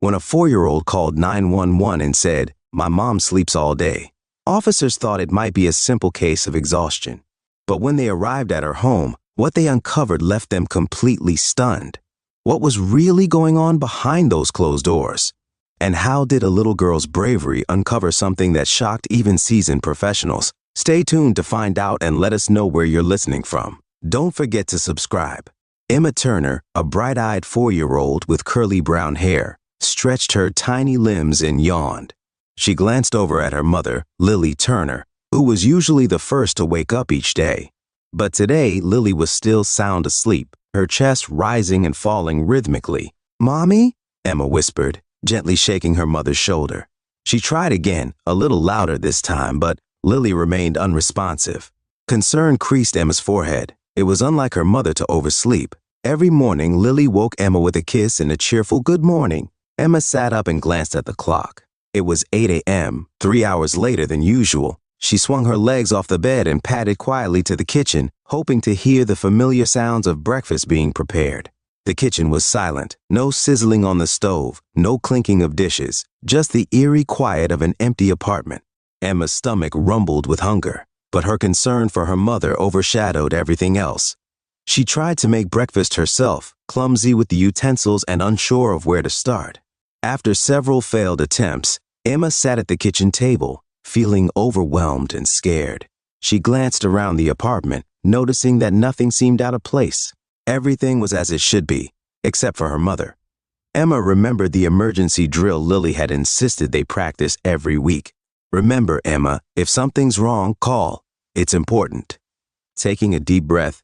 when a 4-year-old called 911 and said, "My mom sleeps all day." Officers thought it might be a simple case of exhaustion. But when they arrived at her home, what they uncovered left them completely stunned. What was really going on behind those closed doors? And how did a little girl's bravery uncover something that shocked even seasoned professionals? Stay tuned to find out and let us know where you're listening from. Don't forget to subscribe. Emma Turner, a bright-eyed 4-year-old with curly brown hair, stretched her tiny limbs and yawned. She glanced over at her mother, Lily Turner, who was usually the first to wake up each day. But today, Lily was still sound asleep, her chest rising and falling rhythmically. "Mommy?" Emma whispered, gently shaking her mother's shoulder. She tried again, a little louder this time, but Lily remained unresponsive. Concern creased Emma's forehead. It was unlike her mother to oversleep. Every morning, Lily woke Emma with a kiss and a cheerful "good morning." Emma sat up and glanced at the clock. It was 8 a.m., 3 hours later than usual. She swung her legs off the bed and padded quietly to the kitchen, hoping to hear the familiar sounds of breakfast being prepared. The kitchen was silent, no sizzling on the stove, no clinking of dishes, just the eerie quiet of an empty apartment. Emma's stomach rumbled with hunger, but her concern for her mother overshadowed everything else. She tried to make breakfast herself, clumsy with the utensils and unsure of where to start. After several failed attempts, Emma sat at the kitchen table, feeling overwhelmed and scared. She glanced around the apartment, noticing that nothing seemed out of place. Everything was as it should be, except for her mother. Emma remembered the emergency drill Lily had insisted they practice every week. "Remember, Emma, if something's wrong, call. It's important." Taking a deep breath,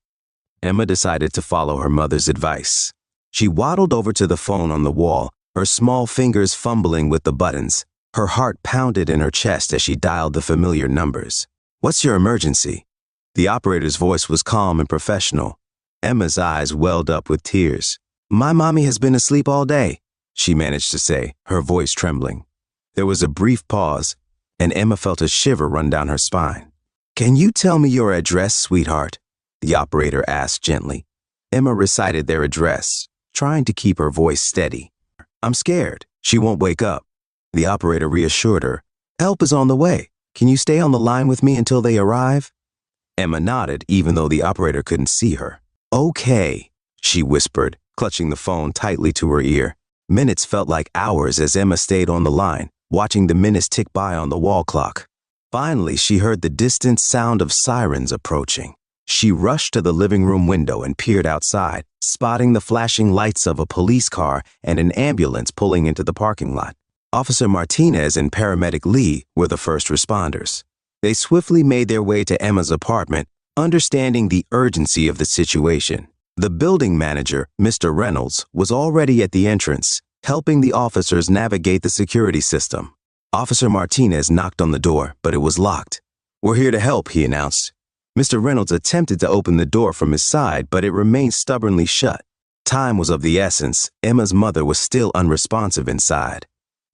Emma decided to follow her mother's advice. She waddled over to the phone on the wall, her small fingers fumbling with the buttons. Her heart pounded in her chest as she dialed the familiar numbers. "What's your emergency?" The operator's voice was calm and professional. Emma's eyes welled up with tears. "My mommy has been asleep all day," she managed to say, her voice trembling. There was a brief pause, and Emma felt a shiver run down her spine. "Can you tell me your address, sweetheart?" the operator asked gently. Emma recited their address, trying to keep her voice steady. "I'm scared. She won't wake up." The operator reassured her. "Help is on the way. Can you stay on the line with me until they arrive?" Emma nodded, even though the operator couldn't see her. "Okay," she whispered, clutching the phone tightly to her ear. Minutes felt like hours as Emma stayed on the line, watching the minutes tick by on the wall clock. Finally, she heard the distant sound of sirens approaching. She rushed to the living room window and peered outside, spotting the flashing lights of a police car and an ambulance pulling into the parking lot. Officer Martinez and paramedic Lee were the first responders. They swiftly made their way to Emma's apartment, understanding the urgency of the situation. The building manager, Mr. Reynolds, was already at the entrance, helping the officers navigate the security system. Officer Martinez knocked on the door, but it was locked. "We're here to help," he announced. Mr. Reynolds attempted to open the door from his side, but it remained stubbornly shut. Time was of the essence. Emma's mother was still unresponsive inside.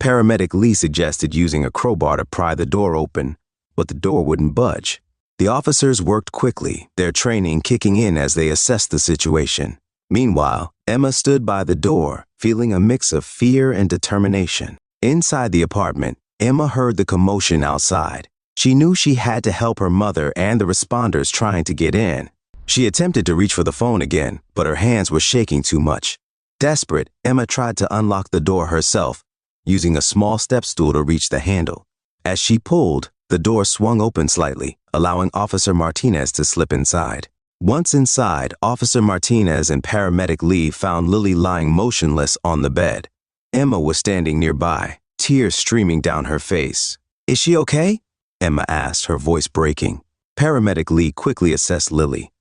Paramedic Lee suggested using a crowbar to pry the door open, but the door wouldn't budge. The officers worked quickly, their training kicking in as they assessed the situation. Meanwhile, Emma stood by the door, feeling a mix of fear and determination. Inside the apartment, Emma heard the commotion outside. She knew she had to help her mother and the responders trying to get in. She attempted to reach for the phone again, but her hands were shaking too much. Desperate, Emma tried to unlock the door herself, using a small step stool to reach the handle. As she pulled, the door swung open slightly, allowing Officer Martinez to slip inside. Once inside, Officer Martinez and paramedic Lee found Lily lying motionless on the bed. Emma was standing nearby, tears streaming down her face. "Is she okay?" Emma asked, her voice breaking. Paramedic Lee quickly assessed Lily.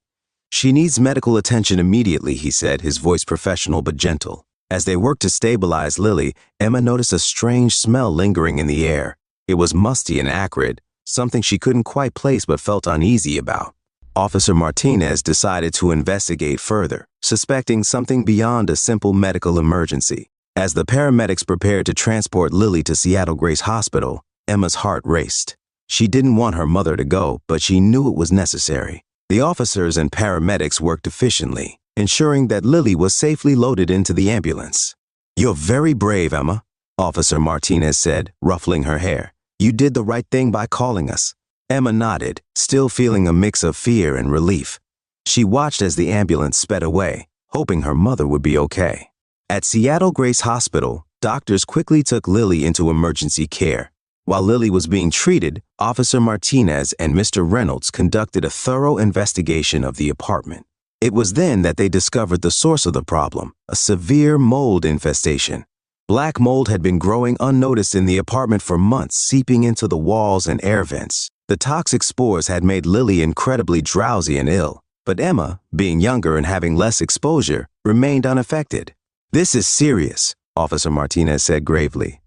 "She needs medical attention immediately," he said, his voice professional but gentle. As they worked to stabilize Lily, Emma noticed a strange smell lingering in the air. It was musty and acrid, something she couldn't quite place but felt uneasy about. Officer Martinez decided to investigate further, suspecting something beyond a simple medical emergency. As the paramedics prepared to transport Lily to Seattle Grace Hospital, Emma's heart raced. She didn't want her mother to go, but she knew it was necessary. The officers and paramedics worked efficiently, ensuring that Lily was safely loaded into the ambulance. "You're very brave, Emma," Officer Martinez said, ruffling her hair. You did the right thing by calling us. Emma nodded, still feeling a mix of fear and relief. She watched as the ambulance sped away, hoping her mother would be okay. At Seattle Grace Hospital, doctors quickly took Lily into emergency care. While Lily was being treated, Officer Martinez and Mr. Reynolds conducted a thorough investigation of the apartment. It was then that they discovered the source of the problem, a severe mold infestation. Black mold had been growing unnoticed in the apartment for months, seeping into the walls and air vents. The toxic spores had made Lily incredibly drowsy and ill, but Emma, being younger and having less exposure, remained unaffected. This is serious, Officer Martinez said gravely.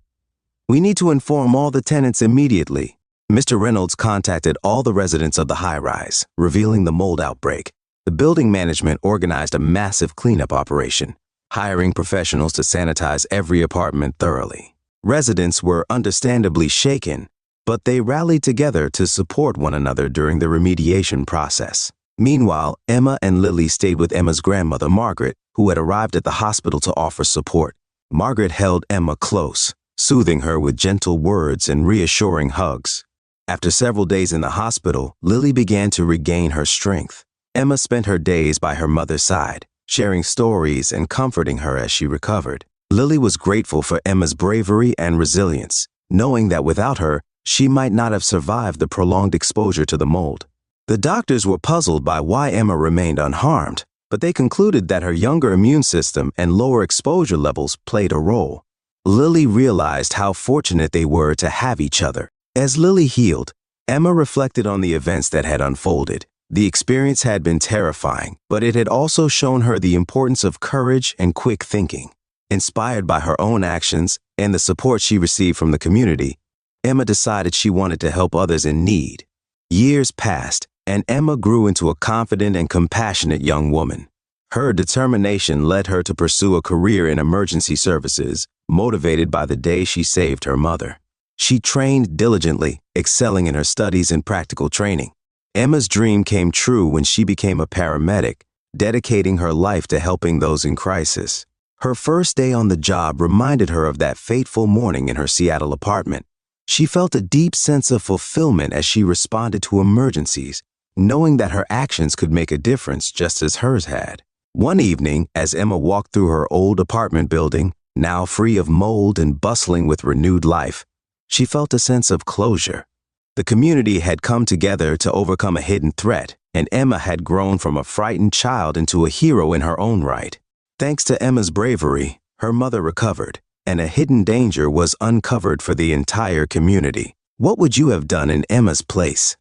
We need to inform all the tenants immediately. Mr. Reynolds contacted all the residents of the high-rise, revealing the mold outbreak. The building management organized a massive cleanup operation, hiring professionals to sanitize every apartment thoroughly. Residents were understandably shaken, but they rallied together to support one another during the remediation process. Meanwhile, Emma and Lily stayed with Emma's grandmother, Margaret, who had arrived at the hospital to offer support. Margaret held Emma close, soothing her with gentle words and reassuring hugs. After several days in the hospital, Lily began to regain her strength. Emma spent her days by her mother's side, sharing stories and comforting her as she recovered. Lily was grateful for Emma's bravery and resilience, knowing that without her, she might not have survived the prolonged exposure to the mold. The doctors were puzzled by why Emma remained unharmed, but they concluded that her younger immune system and lower exposure levels played a role. Lily realized how fortunate they were to have each other. As Lily healed, Emma reflected on the events that had unfolded. The experience had been terrifying, but it had also shown her the importance of courage and quick thinking. Inspired by her own actions and the support she received from the community, Emma decided she wanted to help others in need. Years passed, and Emma grew into a confident and compassionate young woman. Her determination led her to pursue a career in emergency services, motivated by the day she saved her mother. She trained diligently, excelling in her studies and practical training. Emma's dream came true when she became a paramedic, dedicating her life to helping those in crisis. Her first day on the job reminded her of that fateful morning in her Seattle apartment. She felt a deep sense of fulfillment as she responded to emergencies, knowing that her actions could make a difference just as hers had. One evening, as Emma walked through her old apartment building, now free of mold and bustling with renewed life, she felt a sense of closure. The community had come together to overcome a hidden threat, and Emma had grown from a frightened child into a hero in her own right. Thanks to Emma's bravery, her mother recovered, and a hidden danger was uncovered for the entire community. What would you have done in Emma's place?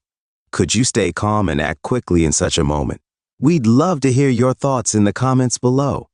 Could you stay calm and act quickly in such a moment? We'd love to hear your thoughts in the comments below.